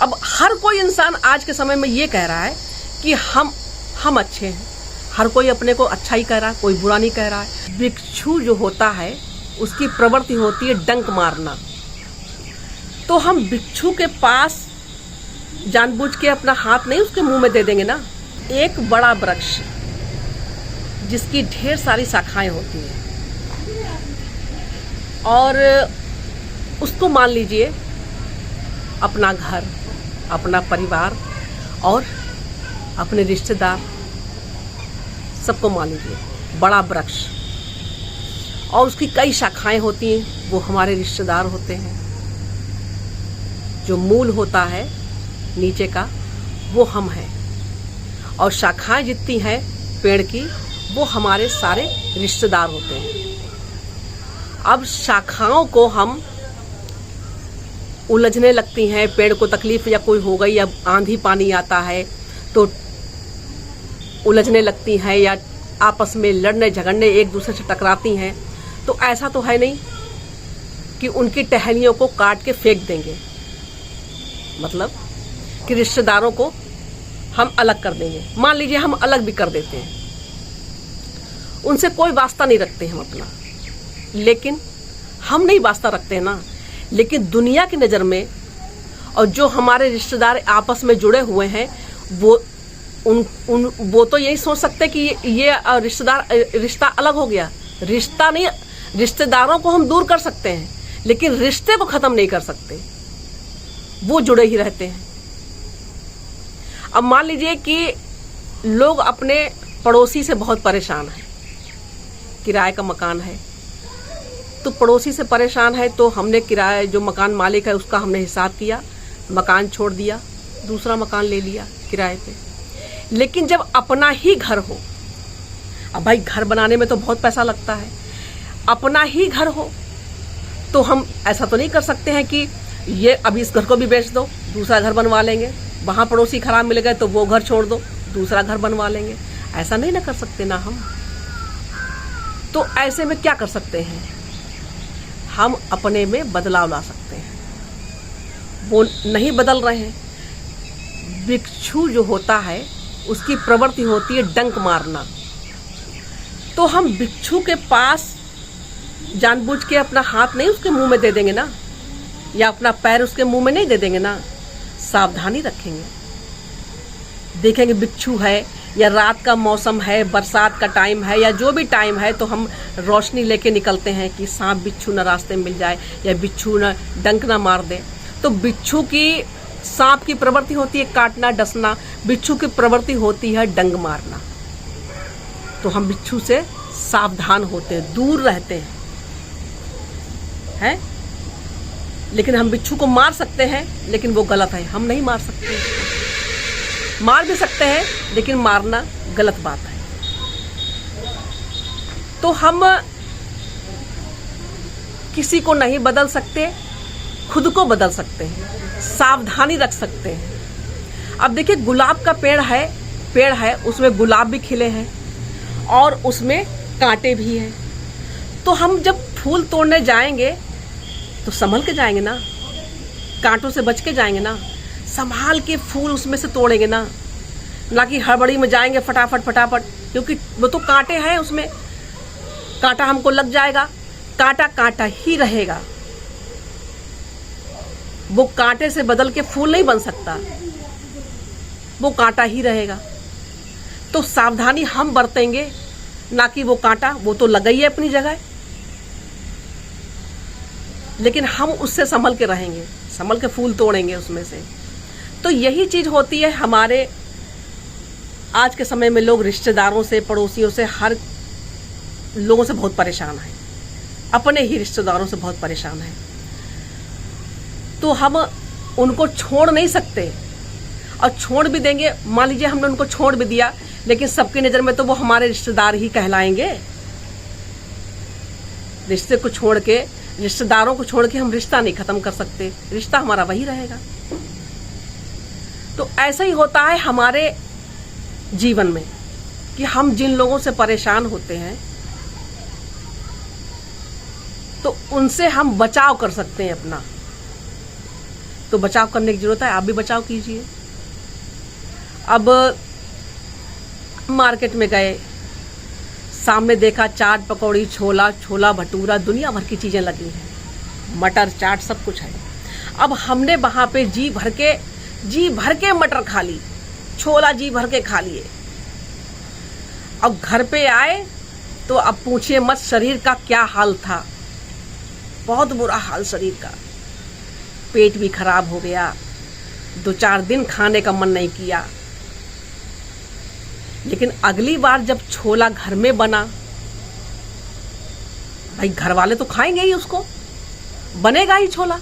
अब हर कोई इंसान आज के समय में ये कह रहा है कि हम अच्छे हैं, हर कोई अपने को अच्छा ही कह रहा है, कोई बुरा नहीं कह रहा है। भिक्षु जो होता है उसकी प्रवृत्ति होती है डंक मारना। तो हम भिक्षु के पास जानबूझ के अपना हाथ नहीं उसके मुंह में दे देंगे ना। एक बड़ा वृक्ष जिसकी ढेर सारी शाखाएं होती हैं और उसको मान लीजिए अपना घर, अपना परिवार और अपने रिश्तेदार सबको मान लीजिए बड़ा वृक्ष, और उसकी कई शाखाएं होती हैं, वो हमारे रिश्तेदार होते हैं। जो मूल होता है नीचे का वो हम हैं, और शाखाएं जितनी हैं पेड़ की वो हमारे सारे रिश्तेदार होते हैं। अब शाखाओं को हम उलझने लगती हैं, पेड़ को तकलीफ या कोई हो गई या आंधी पानी आता है तो उलझने लगती हैं या आपस में लड़ने झगड़ने एक दूसरे से टकराती हैं। तो ऐसा तो है नहीं कि उनकी टहनियों को काट के फेंक देंगे, मतलब कि रिश्तेदारों को हम अलग कर देंगे। मान लीजिए हम अलग भी कर देते हैं, उनसे कोई वास्ता नहीं रखते हम अपना, लेकिन हम नहीं वास्ता रखते हैं ना, लेकिन दुनिया की नज़र में और जो हमारे रिश्तेदार आपस में जुड़े हुए हैं वो तो यही सोच सकते कि ये रिश्ता अलग हो गया। रिश्ता नहीं, रिश्तेदारों को हम दूर कर सकते हैं लेकिन रिश्ते को ख़त्म नहीं कर सकते, वो जुड़े ही रहते हैं। अब मान लीजिए कि लोग अपने पड़ोसी से बहुत परेशान हैं, किराए का मकान है तो पड़ोसी से परेशान है तो हमने किराए जो मकान मालिक है उसका हमने हिसाब किया, मकान छोड़ दिया, दूसरा मकान ले लिया किराए पे। लेकिन जब अपना ही घर हो, अब भाई घर बनाने में तो बहुत पैसा लगता है, अपना ही घर हो तो हम ऐसा तो नहीं कर सकते हैं कि ये अभी इस घर को भी बेच दो दूसरा घर बनवा लेंगे, वहाँ पड़ोसी खराब मिल गए तो वो घर छोड़ दो दूसरा घर बनवा लेंगे, ऐसा नहीं ना कर सकते ना हम। तो ऐसे में क्या कर सकते हैं, हम अपने में बदलाव ला सकते हैं, वो नहीं बदल रहे हैं। भिक्षु जो होता है उसकी प्रवृत्ति होती है डंक मारना। तो हम भिक्षु के पास जानबूझ के अपना हाथ नहीं उसके मुंह में दे देंगे ना, या अपना पैर उसके मुंह में नहीं दे देंगे ना, सावधानी रखेंगे। देखेंगे भिक्षु है या रात का मौसम है, बरसात का टाइम है या जो भी टाइम है, तो हम रोशनी लेके निकलते हैं कि सांप बिच्छू न रास्ते में मिल जाए या बिच्छू न डंक ना मार दे। तो बिच्छू की, सांप की प्रवृत्ति होती है काटना डसना, बिच्छू की प्रवृत्ति होती है डंक मारना। तो हम बिच्छू से सावधान होते हैं, दूर रहते हैं। लेकिन हम बिच्छू को मार सकते हैं, लेकिन वो गलत है, हम नहीं मार सकते। मार भी सकते हैं लेकिन मारना गलत बात है। तो हम किसी को नहीं बदल सकते, खुद को बदल सकते हैं, सावधानी रख सकते हैं। अब देखिए गुलाब का पेड़ है, उसमें गुलाब भी खिले हैं और उसमें कांटे भी हैं। तो हम जब फूल तोड़ने जाएंगे तो संभल के जाएंगे ना, कांटों से बच के जाएंगे ना, संभाल के फूल उसमें से तोड़ेंगे ना कि हड़बड़ी में जाएंगे फटाफट, क्योंकि वो तो कांटे हैं, उसमें कांटा हमको लग जाएगा, कांटा ही रहेगा, वो कांटे से बदल के फूल नहीं बन सकता, वो कांटा ही रहेगा। तो सावधानी हम बरतेंगे ना कि वो कांटा, वो तो लगा ही है अपनी जगह, लेकिन हम उससे संभल के रहेंगे, संभल के फूल तोड़ेंगे उसमें से। तो यही चीज होती है हमारे आज के समय में। लोग रिश्तेदारों से, पड़ोसियों से, हर लोगों से बहुत परेशान हैं, अपने ही रिश्तेदारों से बहुत परेशान हैं। तो हम उनको छोड़ नहीं सकते, और छोड़ भी देंगे, मान लीजिए हमने उनको छोड़ भी दिया, लेकिन सबकी नज़र में तो वो हमारे रिश्तेदार ही कहलाएंगे। रिश्ते को छोड़ के, रिश्तेदारों को छोड़ के हम रिश्ता नहीं खत्म कर सकते, रिश्ता हमारा वही रहेगा। तो ऐसा ही होता है हमारे जीवन में कि हम जिन लोगों से परेशान होते हैं तो उनसे हम बचाव कर सकते हैं अपना। तो बचाव करने की जरूरत है, आप भी बचाव कीजिए। अब मार्केट में गए, सामने देखा चाट पकौड़ी, छोला, छोला भटूरा, दुनिया भर की चीजें लगी हैं, मटर चाट सब कुछ है। अब हमने वहां पे जी भर के मटर खा ली, छोला जी भर के खा लिए। अब घर पे आए तो अब पूछिए मत शरीर का क्या हाल था, बहुत बुरा हाल शरीर का। पेट भी खराब हो गया, 2-4 दिन खाने का मन नहीं किया। लेकिन अगली बार जब छोला घर में बना, भाई घर वाले तो खाएंगे ही, उसको बनेगा ही छोला,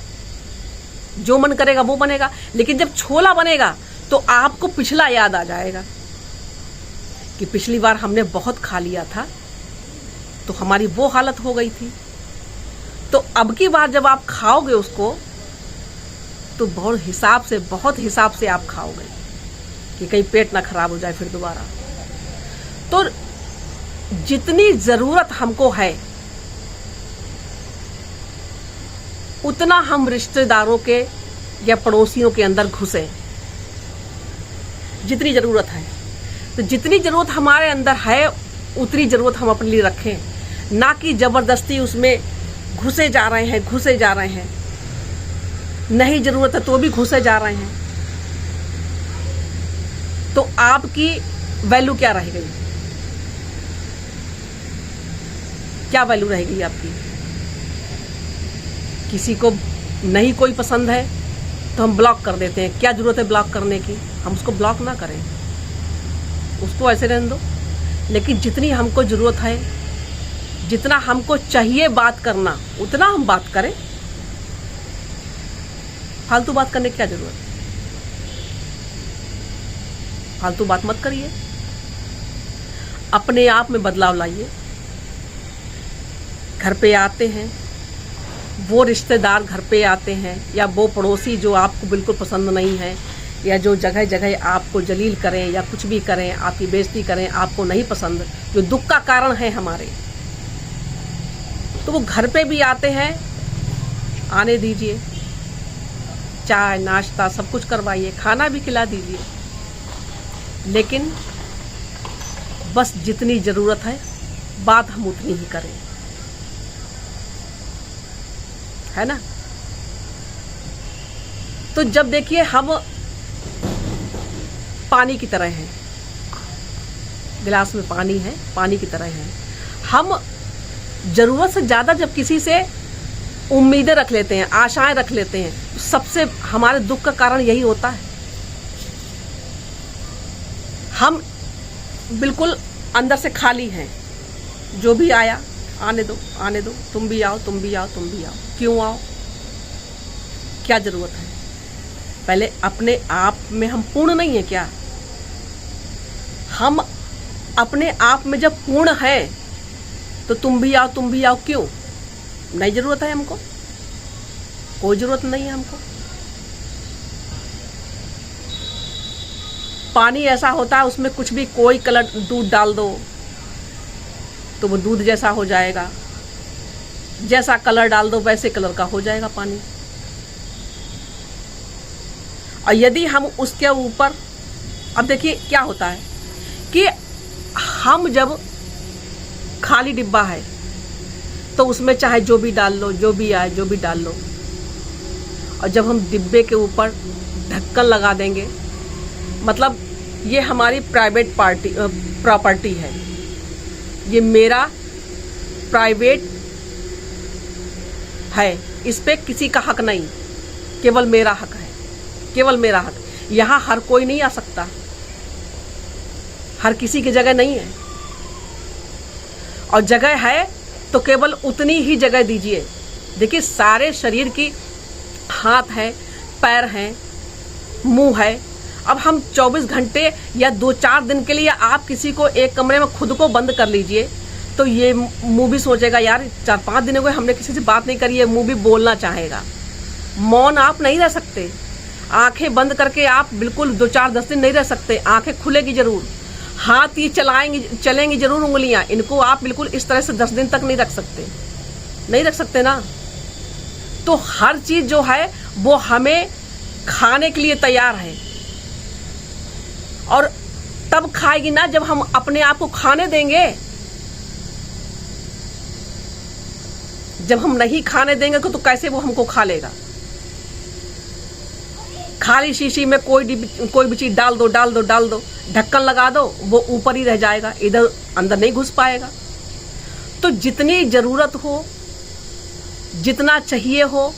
जो मन करेगा वो बनेगा। लेकिन जब छोला बनेगा तो आपको पिछला याद आ जाएगा कि पिछली बार हमने बहुत खा लिया था तो हमारी वो हालत हो गई थी। तो अब की बार जब आप खाओगे उसको तो बहुत हिसाब से आप खाओगे कि कहीं पेट ना खराब हो जाए फिर दोबारा। तो जितनी जरूरत हमको है उतना हम रिश्तेदारों के या पड़ोसियों के अंदर घुसे, जितनी जरूरत है। तो जितनी जरूरत हमारे अंदर है उतनी जरूरत हम अपने लिए रखें, ना कि जबरदस्ती उसमें घुसे जा रहे हैं। नहीं जरूरत है तो भी घुसे जा रहे हैं। तो आपकी वैल्यू क्या रह गई? क्या वैल्यू रहेगी आपकी? किसी को नहीं कोई पसंद है तो हम ब्लॉक कर देते हैं। क्या जरूरत है ब्लॉक करने की? हम उसको ब्लॉक ना करें, उसको ऐसे रहने दो। लेकिन जितनी हमको जरूरत है, जितना हमको चाहिए बात करना, उतना हम बात करें। फालतू बात करने की क्या जरूरत है? फालतू बात मत करिए, अपने आप में बदलाव लाइए। घर पे आते हैं, वो रिश्तेदार घर पे आते हैं या वो पड़ोसी जो आपको बिल्कुल पसंद नहीं है, या जो जगह जगह आपको जलील करें या कुछ भी करें, आपकी बेइज्जती करें, आपको नहीं पसंद, जो दुख का कारण है हमारे, तो वो घर पे भी आते हैं, आने दीजिए। चाय नाश्ता सब कुछ करवाइए, खाना भी खिला दीजिए। लेकिन बस जितनी जरूरत है बात हम उतनी ही करें, है ना। तो जब देखिए हम पानी की तरह हैं, गिलास में पानी है, पानी की तरह हैं। हम जरूरत से ज्यादा जब किसी से उम्मीदें रख लेते हैं, आशाएं रख लेते हैं, तो सबसे हमारे दुख का कारण यही होता है। हम बिल्कुल अंदर से खाली हैं, जो भी आया आने दो, तुम भी आओ। क्यों आओ? क्या जरूरत है? पहले अपने आप में हम पूर्ण नहीं है क्या? हम अपने आप में जब पूर्ण है तो तुम भी आओ क्यों? नहीं जरूरत है हमको, कोई जरूरत नहीं है हमको। पानी ऐसा होता है उसमें कुछ भी कोई कलर दूध डाल दो तो वो दूध जैसा हो जाएगा, जैसा कलर डाल दो वैसे कलर का हो जाएगा पानी। और यदि हम उसके ऊपर, अब देखिए क्या होता है कि हम जब खाली डिब्बा है तो उसमें चाहे जो भी डाल लो, जो भी आए जो भी डाल लो, और जब हम डिब्बे के ऊपर ढक्कन लगा देंगे, मतलब ये हमारी प्राइवेट प्रॉपर्टी है, ये मेरा प्राइवेट है, इस पे किसी का हक नहीं, केवल मेरा हक है, केवल मेरा हक। यहाँ हर कोई नहीं आ सकता, हर किसी की जगह नहीं है, और जगह है तो केवल उतनी ही जगह दीजिए। देखिए सारे शरीर की हाथ है, पैर हैं, मुंह है। अब हम 24 घंटे या 2-4 दिन के लिए आप किसी को एक कमरे में खुद को बंद कर लीजिए तो ये मुंह भी सोचेगा यार 4-5 दिन हो गए हमने किसी से बात नहीं करी है, मुंह भी बोलना चाहेगा। मौन आप नहीं रह सकते, आंखें बंद करके आप बिल्कुल 2-4-10 दिन नहीं रह सकते, आंखें खुलेगी जरूर, हाथ ये चलेंगी जरूर उंगलियां, इनको आप बिल्कुल इस तरह से 10 दिन तक नहीं रख सकते ना। तो हर चीज जो है वो हमें खाने के लिए तैयार है, और तब खाएगी ना जब हम अपने आप को खाने देंगे। जब हम नहीं खाने देंगे तो कैसे वो हमको खा लेगा। खाली शीशी में कोई भी चीज डाल दो, ढक्कन लगा दो, वो ऊपर ही रह जाएगा, इधर अंदर नहीं घुस पाएगा। तो जितनी जरूरत हो, जितना चाहिए हो,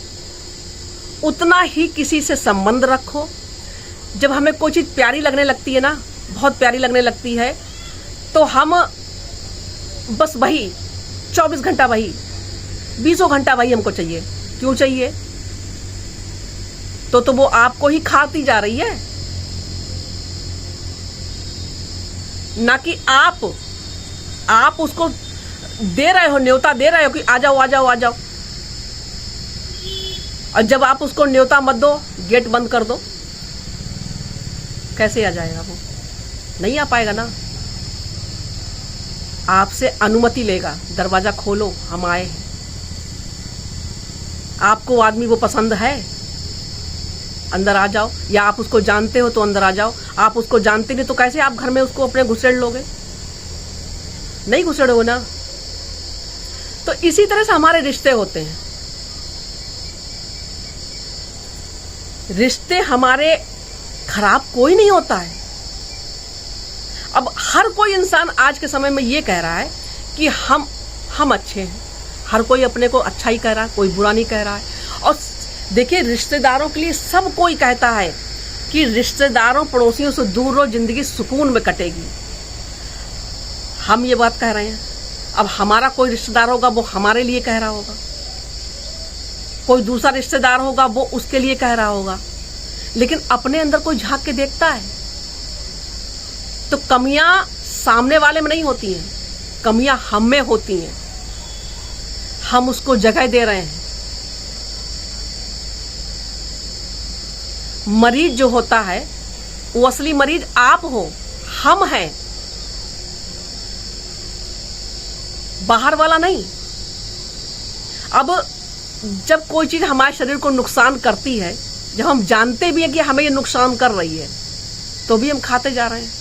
उतना ही किसी से संबंध रखो। जब हमें कोई चीज प्यारी लगने लगती है ना, बहुत प्यारी लगने लगती है, तो हम बस वही 24 घंटा वही, 20 घंटा वही हमको चाहिए। क्यों चाहिए? तो वो आपको ही खाती जा रही है, ना कि आप उसको दे रहे हो, न्योता दे रहे हो कि आ जाओ आ जाओ आ जाओ। और जब आप उसको न्योता मत दो, गेट बंद कर दो, कैसे आ जाएगा वो? नहीं आ पाएगा ना। आपसे अनुमति लेगा, दरवाजा खोलो, हम आए हैं। आपको आदमी वो पसंद है, अंदर आ जाओ। या आप उसको जानते हो तो अंदर आ जाओ। आप उसको जानते नहीं तो कैसे आप घर में उसको अपने घुसेड़ लोगे? नहीं घुसेड़ोगे ना। तो इसी तरह से हमारे रिश्ते होते हैं। रिश्ते हमारे खराब कोई नहीं होता है। अब हर कोई इंसान आज के समय में ये कह रहा है कि हम अच्छे हैं। हर कोई अपने को अच्छा ही कह रहा है, कोई बुरा नहीं कह रहा है। और देखिए, रिश्तेदारों के लिए सब कोई कहता है कि रिश्तेदारों पड़ोसियों से दूर रहो, जिंदगी सुकून में कटेगी। हम ये बात कह रहे हैं। अब हमारा कोई रिश्तेदार होगा, वो हमारे लिए कह रहा होगा, कोई दूसरा रिश्तेदार होगा, वो उसके लिए कह रहा होगा। लेकिन अपने अंदर कोई झांक के देखता है तो कमियां सामने वाले में नहीं होती हैं, कमियां हम में होती हैं। हम उसको जगह दे रहे हैं। मरीज जो होता है, वो असली मरीज आप हो, हम हैं, बाहर वाला नहीं। अब जब कोई चीज हमारे शरीर को नुकसान करती है, जब हम जानते भी हैं कि हमें ये नुकसान कर रही है, तो भी हम खाते जा रहे हैं,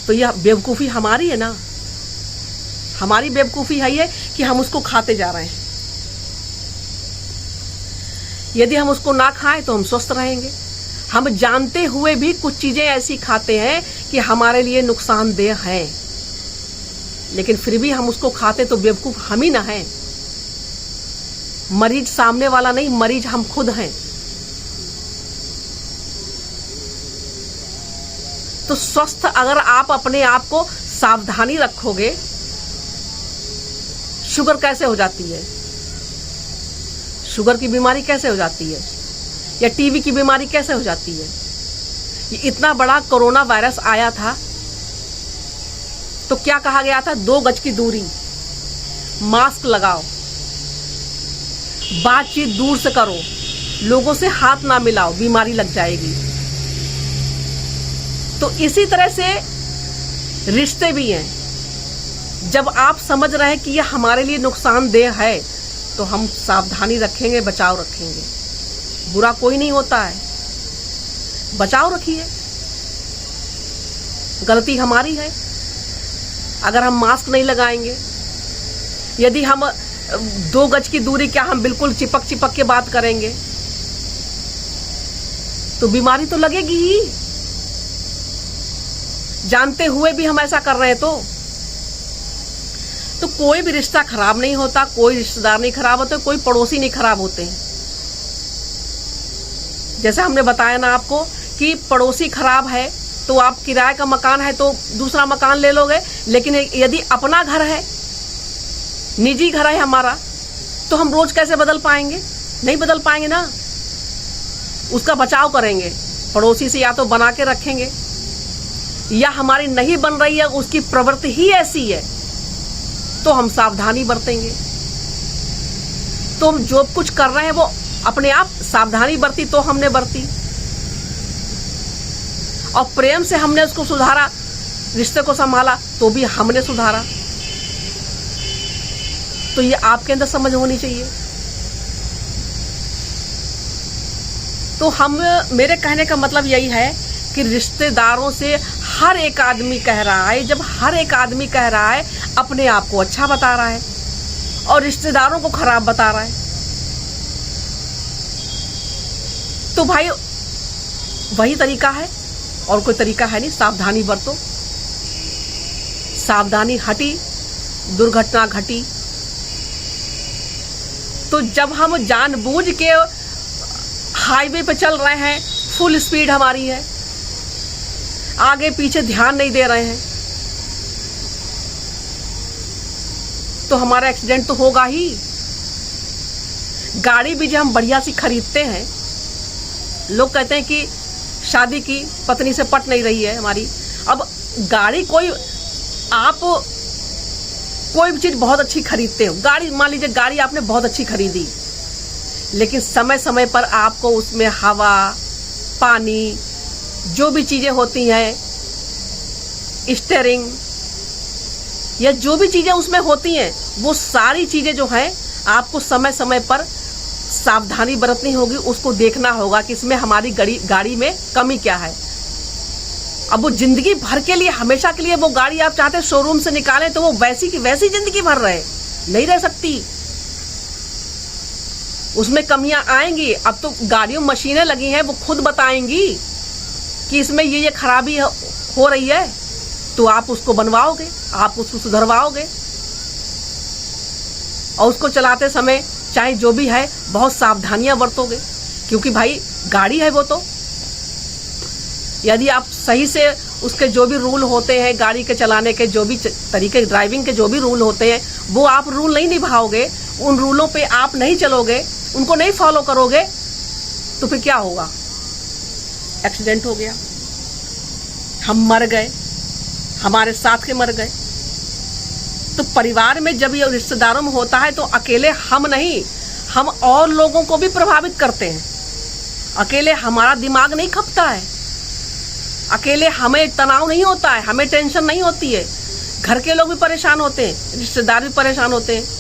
तो यह बेवकूफी हमारी है ना। हमारी बेवकूफी है ये कि हम उसको खाते जा रहे हैं। यदि हम उसको ना खाएं तो हम स्वस्थ रहेंगे। हम जानते हुए भी कुछ चीजें ऐसी खाते हैं कि हमारे लिए नुकसानदेह हैं, लेकिन फिर भी हम उसको खाते, तो बेवकूफ हम ही ना हैं। मरीज सामने वाला नहीं, मरीज हम खुद हैं। तो स्वस्थ अगर आप अपने आप को सावधानी रखोगे, शुगर कैसे हो जाती है, शुगर की बीमारी कैसे हो जाती है, या टीबी की बीमारी कैसे हो जाती है। ये इतना बड़ा कोरोना वायरस आया था तो क्या कहा गया था? 2 गज की दूरी, मास्क लगाओ, बातचीत दूर से करो, लोगों से हाथ ना मिलाओ, बीमारी लग जाएगी। तो इसी तरह से रिश्ते भी हैं। जब आप समझ रहे हैं कि यह हमारे लिए नुकसानदेह है, तो हम सावधानी रखेंगे, बचाव रखेंगे। बुरा कोई नहीं होता है, बचाव रखिए। गलती हमारी है अगर हम मास्क नहीं लगाएंगे। यदि हम 2 गज की दूरी, क्या हम बिल्कुल चिपक के बात करेंगे, तो बीमारी तो लगेगी ही। जानते हुए भी हम ऐसा कर रहे हैं तो कोई भी रिश्ता खराब नहीं होता, कोई रिश्तेदार नहीं खराब होते, कोई पड़ोसी नहीं खराब होते हैं। जैसे हमने बताया ना आपको कि पड़ोसी खराब है तो आप किराए का मकान है तो दूसरा मकान ले लोगे, लेकिन यदि अपना घर है, निजी घर है हमारा, तो हम रोज कैसे बदल पाएंगे? नहीं बदल पाएंगे ना। उसका बचाव करेंगे, पड़ोसी से या तो बना के रखेंगे, या हमारी नहीं बन रही है, उसकी प्रवृत्ति ही ऐसी है, तो हम सावधानी बरतेंगे। तो हम जो कुछ कर रहे हैं वो अपने आप सावधानी बरती तो हमने बरती, और प्रेम से हमने उसको सुधारा, रिश्ते को संभाला तो भी हमने सुधारा। तो ये आपके अंदर समझ होनी चाहिए। तो मेरे कहने का मतलब यही है कि रिश्तेदारों से हर एक आदमी कह रहा है, जब हर एक आदमी कह रहा है अपने आप को अच्छा बता रहा है और रिश्तेदारों को खराब बता रहा है, तो भाई वही तरीका है और कोई तरीका है नहीं। सावधानी बरतो, सावधानी हटी, दुर्घटना घटी। तो जब हम जानबूझ के हाईवे पे चल रहे हैं, फुल स्पीड हमारी है, आगे पीछे ध्यान नहीं दे रहे हैं, तो हमारा एक्सीडेंट तो होगा ही। गाड़ी भी जब हम बढ़िया सी खरीदते हैं, लोग कहते हैं कि शादी की पत्नी से पट नहीं रही है हमारी। अब गाड़ी आप कोई भी चीज बहुत अच्छी खरीदते हो, गाड़ी मान लीजिए गाड़ी आपने बहुत अच्छी खरीदी, लेकिन समय समय पर आपको उसमें हवा, पानी, जो भी चीजें होती हैं, स्टीयरिंग या जो भी चीजें उसमें होती हैं, वो सारी चीजें जो हैं आपको समय समय पर सावधानी बरतनी होगी, उसको देखना होगा कि इसमें हमारी गाड़ी में कमी क्या है। अब वो जिंदगी भर के लिए, हमेशा के लिए वो गाड़ी आप चाहते हैं शोरूम से निकालें, तो वो वैसी की वैसी जिंदगी भर नहीं रह सकती, उसमें कमियां आएंगी। अब तो गाड़ियों में मशीनें लगी हैं, वो खुद बताएंगी कि इसमें ये खराबी हो रही है, तो आप उसको बनवाओगे, आप उसको सुधरवाओगे और उसको चलाते समय चाहे जो भी है बहुत सावधानियां बरतोगे, क्योंकि भाई गाड़ी है वो। तो यदि आप सही से उसके जो भी रूल होते हैं, गाड़ी के चलाने के जो भी तरीके, ड्राइविंग के जो भी रूल होते हैं, वो आप रूल नहीं निभाओगे, उन रूलों पे आप नहीं चलोगे, उनको नहीं फॉलो करोगे, तो फिर क्या होगा? एक्सीडेंट हो गया, हम मर गए, हमारे साथ के मर गए। तो परिवार में जब ये रिश्तेदारों में होता है, तो अकेले हम नहीं, हम और लोगों को भी प्रभावित करते हैं। अकेले हमारा दिमाग नहीं खपता है, अकेले हमें तनाव नहीं होता है, हमें टेंशन नहीं होती है, घर के लोग भी परेशान होते हैं, रिश्तेदार भी परेशान होते हैं।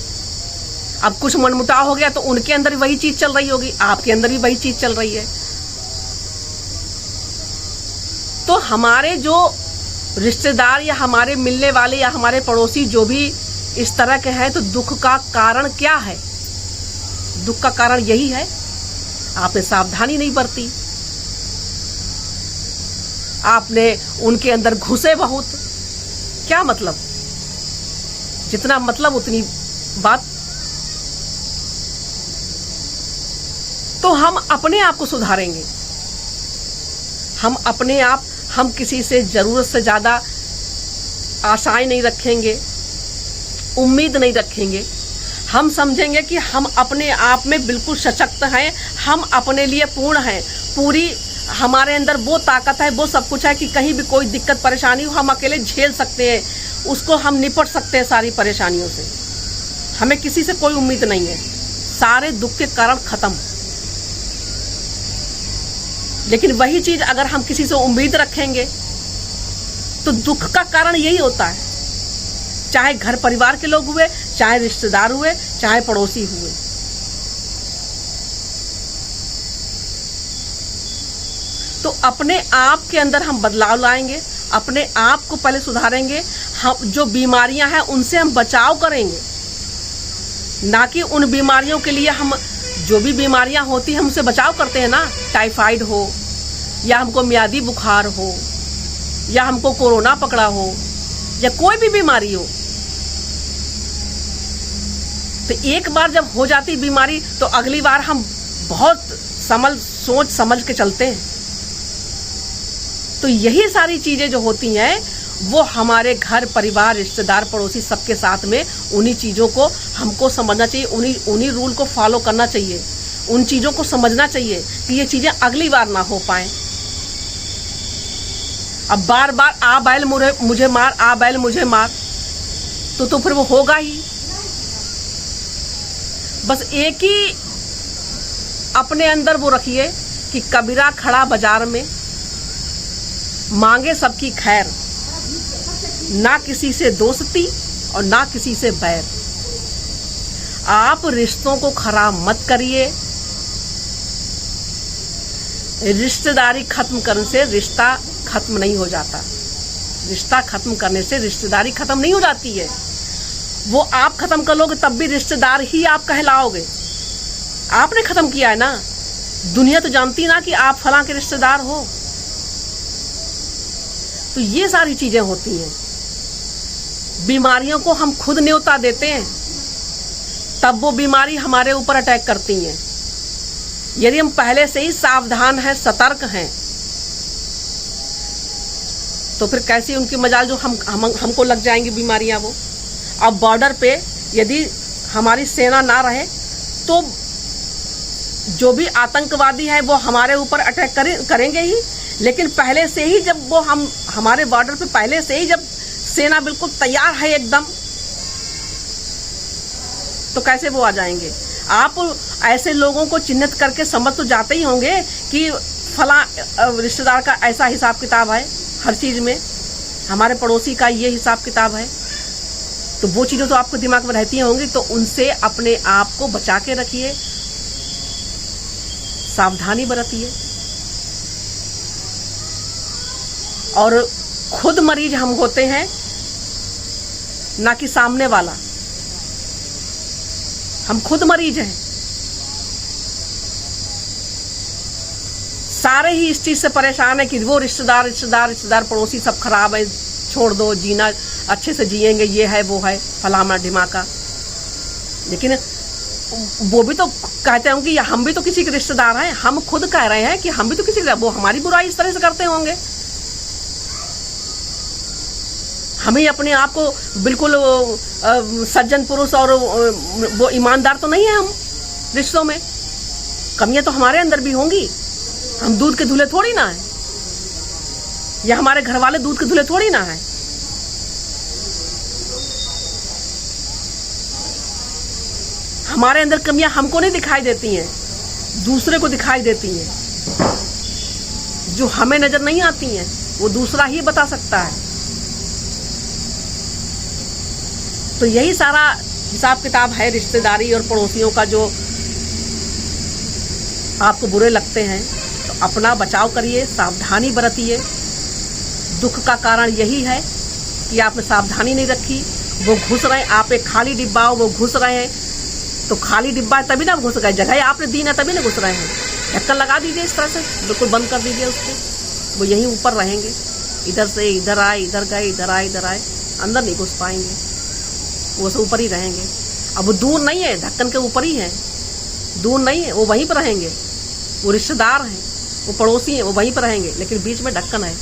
अब कुछ मनमुटाव हो गया तो उनके अंदर भी वही चीज चल रही होगी, आपके अंदर भी वही चीज चल रही है। तो हमारे जो रिश्तेदार या हमारे मिलने वाले या हमारे पड़ोसी जो भी इस तरह के हैं, तो दुख का कारण क्या है? दुख का कारण यही है, आपने सावधानी नहीं बरती, आपने उनके अंदर घुसे बहुत। क्या मतलब? जितना मतलब उतनी बात। तो हम अपने आप को सुधारेंगे, हम अपने आप, हम किसी से जरूरत से ज्यादा आशाएं नहीं रखेंगे, उम्मीद नहीं रखेंगे। हम समझेंगे कि हम अपने आप में बिल्कुल सशक्त हैं, हम अपने लिए पूर्ण हैं, पूरी हमारे अंदर वो ताकत है, वो सब कुछ है कि कहीं भी कोई दिक्कत परेशानी हो, हम अकेले झेल सकते हैं, उसको हम निपट सकते हैं सारी परेशानियों से। हमें किसी से कोई उम्मीद नहीं है, सारे दुख के कारण खत्म। लेकिन वही चीज अगर हम किसी से उम्मीद रखेंगे, तो दुख का कारण यही होता है, चाहे घर परिवार के लोग हुए, चाहे रिश्तेदार हुए, चाहे पड़ोसी हुए। तो अपने आप के अंदर हम बदलाव लाएंगे, अपने आप को पहले सुधारेंगे, हम जो बीमारियां हैं उनसे हम बचाव करेंगे, ना कि उन बीमारियों के लिए हम, जो भी बीमारियां होती हैं हमसे बचाव करते हैं ना, टाइफाइड हो या हमको मियादी बुखार हो या हमको कोरोना पकड़ा हो या कोई भी बीमारी हो, तो एक बार जब हो जाती बीमारी तो अगली बार हम बहुत सोच समझ के चलते हैं। तो यही सारी चीजें जो होती हैं वो हमारे घर परिवार रिश्तेदार पड़ोसी सबके साथ में, उन्हीं चीजों को हमको समझना चाहिए, उन्हीं रूल को फॉलो करना चाहिए, उन चीजों को समझना चाहिए कि ये चीजें अगली बार ना हो पाए। अब बार बार आ बैल मुझे मार, आ बैल मुझे मार, तो फिर वो होगा ही। बस एक ही अपने अंदर वो रखिए कि कबीरा खड़ा बाजार में, मांगे सबकी खैर, ना किसी से दोस्ती और ना किसी से बैर। आप रिश्तों को खराब मत करिए, रिश्तेदारी खत्म करने से रिश्ता खत्म नहीं हो जाता। रिश्ता खत्म करने से रिश्तेदारी खत्म नहीं हो जाती है। वो आप खत्म कर लोगे तब भी रिश्तेदार ही आप कहलाओगे। आपने खत्म किया है ना, दुनिया तो जानती ना कि आप फलां के रिश्तेदार हो। तो ये सारी चीजें होती हैं। बीमारियों को हम खुद न्योता देते हैं, तब वो बीमारी हमारे ऊपर अटैक करती हैं। यदि हम पहले से ही सावधान हैं, सतर्क हैं, तो फिर कैसी उनकी मजाल जो हमको लग जाएंगी बीमारियां वो। अब बॉर्डर पे यदि हमारी सेना ना रहे तो जो भी आतंकवादी है वो हमारे ऊपर अटैक करेंगे ही। लेकिन पहले से ही जब वो हमारे बॉर्डर पे पहले से ही जब सेना बिल्कुल तैयार है एकदम, तो कैसे वो आ जाएंगे। आप ऐसे लोगों को चिन्हित करके समझ तो जाते ही होंगे कि फला रिश्तेदार का ऐसा हिसाब किताब है, हर चीज में हमारे पड़ोसी का ये हिसाब किताब है। तो वो चीजें तो आपको दिमाग में रहती होंगी, तो उनसे अपने आप को बचा के रखिए, सावधानी बरतिए। और खुद मरीज हम होते हैं, ना कि सामने वाला। हम खुद मरीज हैं। सारे ही इस चीज से परेशान है कि वो रिश्तेदार पड़ोसी सब खराब है, छोड़ दो, जीना अच्छे से जिएंगे, ये है वो है फलाना ढिमाका। लेकिन वो भी तो कहते होंगे कि हम भी तो किसी के रिश्तेदार हैं। हम खुद कह रहे हैं कि हम भी तो किसी के, वो हमारी बुराई इस तरह से करते होंगे। हमें अपने आप को बिल्कुल सज्जन पुरुष और वो ईमानदार तो नहीं है हम रिश्तों में। कमियां तो हमारे अंदर भी होंगी। हम दूध के धुले थोड़ी ना है, या हमारे घर वाले दूध के धुले थोड़ी ना है। हमारे अंदर कमियां हमको नहीं दिखाई देती हैं, दूसरे को दिखाई देती हैं। जो हमें नजर नहीं आती हैं वो दूसरा ही बता सकता है। तो यही सारा हिसाब किताब है रिश्तेदारी और पड़ोसियों का। जो आपको बुरे लगते हैं तो अपना बचाव करिए, सावधानी बरतिए। दुख का कारण यही है कि आपने सावधानी नहीं रखी। वो घुस रहे हैं, आप एक खाली डिब्बा हो, वो घुस रहे हैं, तो खाली डिब्बा है तभी ना घुस गए, जगह आपने दी ना तभी ना घुस रहे हैं। ढक्कन लगा दीजिए, इस तरह से बिल्कुल बंद कर दीजिए उसको, वो यहीं ऊपर रहेंगे। इधर से इधर आए, इधर गए, इधर आए, इधर आए, अंदर नहीं घुस पाएंगे, वो सब ऊपर ही रहेंगे। अब वो दूर नहीं है, ढक्कन के ऊपर ही है, दूर नहीं है, वो वहीं पर रहेंगे। वो रिश्तेदार हैं, वो पड़ोसी हैं, वो वहीं पर रहेंगे, लेकिन बीच में ढक्कन है,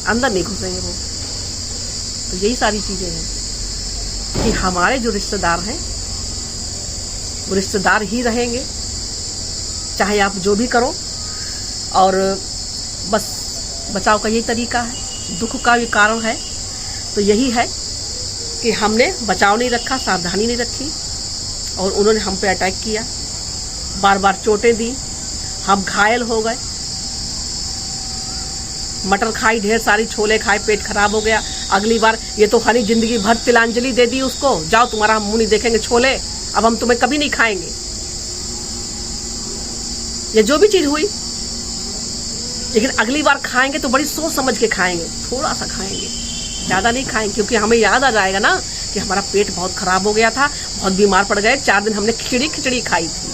अंदर नहीं घुसेंगे वो। तो यही सारी चीजें हैं कि हमारे जो रिश्तेदार हैं वो रिश्तेदार ही रहेंगे, चाहे आप जो भी करो। और बस बचाव का यही तरीका है। दुख का भी कारण है तो यही है कि हमने बचाव नहीं रखा, सावधानी नहीं रखी, और उन्होंने हम पे अटैक किया, बार बार चोटें दी, हम घायल हो गए। मटर खाई, ढेर सारी छोले खाए, पेट खराब हो गया। अगली बार ये तो खाली जिंदगी भर तिलांजलि दे दी उसको, जाओ तुम्हारा हम मुंह नहीं देखेंगे छोले, अब हम तुम्हें कभी नहीं खाएंगे। ये जो भी चीज हुई, लेकिन अगली बार खाएंगे तो बड़ी सोच समझ के खाएंगे, थोड़ा सा खाएंगे, ज्यादा नहीं खाएंगे, क्योंकि हमें याद आ जाएगा ना कि हमारा पेट बहुत खराब हो गया था, बहुत बीमार पड़ गए, 4 दिन हमने खिचड़ी खाई थी,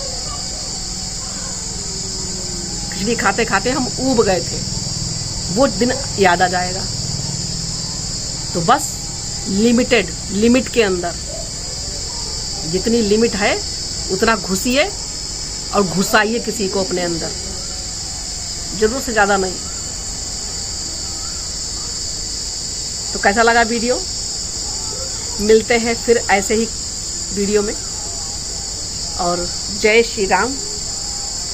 खिचड़ी खाते खाते हम ऊब गए थे, वो दिन याद आ जाएगा। तो बस लिमिट के अंदर, जितनी लिमिट है उतना घुसिए और घुसाइए किसी को अपने अंदर, जरूरत से ज्यादा नहीं। तो कैसा लगा वीडियो? मिलते हैं फिर ऐसे ही वीडियो में, और जय श्री राम,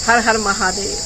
हर हर महादेव।